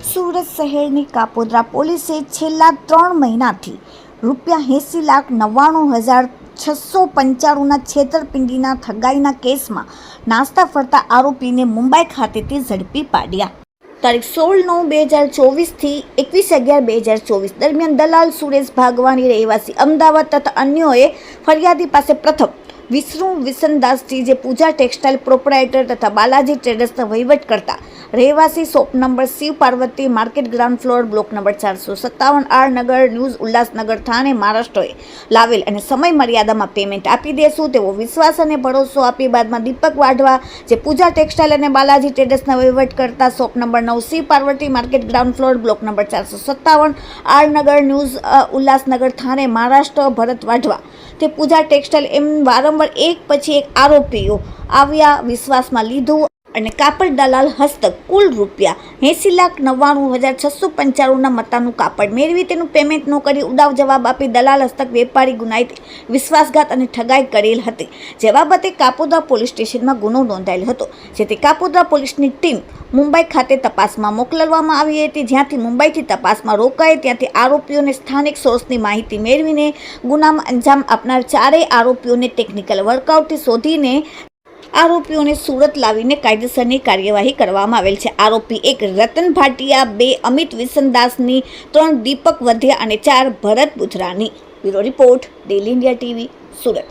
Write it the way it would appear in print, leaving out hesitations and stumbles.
સુરત શહેરની કાપોદ્રા પોલીસે છેલ્લા 3 મહિનાથી ₹80,99,695ના છેતરપિંડીના ઠગાઈના કેસમાં નાસ્તા ફરતા આરોપીને મુંબઈ ખાતેથી ઝડપી પાડ્યા. તારીખ 16/9/2024 થી 21/11/2024 દરમિયાન દલાલ સુરેશ ભાગવાણી રહેવાસી અમદાવાદ તથા અન્યોએ ફરિયાદી પાસે પ્રથમ વિષ્ણુ વિસનદાસજી જે પૂજા ટેક્સટાઇલ પ્રોપરાઇટર તથા બાલાજી ટ્રેડર્સના વહીવટ કરતા રહેવાસી shop number Shiv Parvati market ground floor block number 457 R Nagar ન્યૂઝ ઉલ્લાસનગર થાણે મહારાષ્ટ્રએ લાવેલ અને સમય મર્યાદામાં પેમેન્ટ આપી દેશું તેવો વિશ્વાસ અને ભરોસો આપી બાદમાં દીપક વાઢવા જે પૂજા ટેક્સટાઇલ અને બાલાજી ટ્રેડર્સના વહીવટ કરતા shop number 9 Shiv Parvati market ground floor block number 457 R Nagar ન્યૂઝ ઉલ્લાસનગર થાણે મહારાષ્ટ્ર ભરત વાઢવા તે પૂજા ટેક્સટાઇલ એમ વારંવાર એક પછી એક આરોપીઓ આવ્યા, વિશ્વાસમાં લીધું અને કાપડ દલાલ હસ્તક કુલ ₹80,99,695ના મતાનું કાપડ મેળવી તેનું પેમેન્ટ ન કરી ઉડાવ જવાબ આપી દલાલ હસ્તક વેપારી ગુનાહિત વિશ્વાસઘાત અને ઠગાઈ કરેલ હતી. જે બાબતે કાપોદ્રા પોલીસ સ્ટેશનમાં ગુનો નોંધાયેલ હતો, જેથી કાપોદ્રા પોલીસની ટીમ મુંબઈ ખાતે તપાસમાં મોકલવામાં આવી હતી, જ્યાંથી મુંબઈથી તપાસમાં રોકાઈ ત્યાંથી આરોપીઓને સ્થાનિક સોર્સની માહિતી મેળવીને ગુનામાં અંજામ આપનાર ચારેય આરોપીઓને ટેકનિકલ વર્કઆઉટથી શોધીને આરોપીઓને સુરત લાવીને કાયદેસરની કાર્યવાહી કરવામાં આવેલ છે. આરોપી 1 રતન ભાટિયા, 2 અમિત વિસનદાસની, 3 દીપક વધ્યા અને 4 Bharat Budhrani. Bureau report, daily India TV, Surat.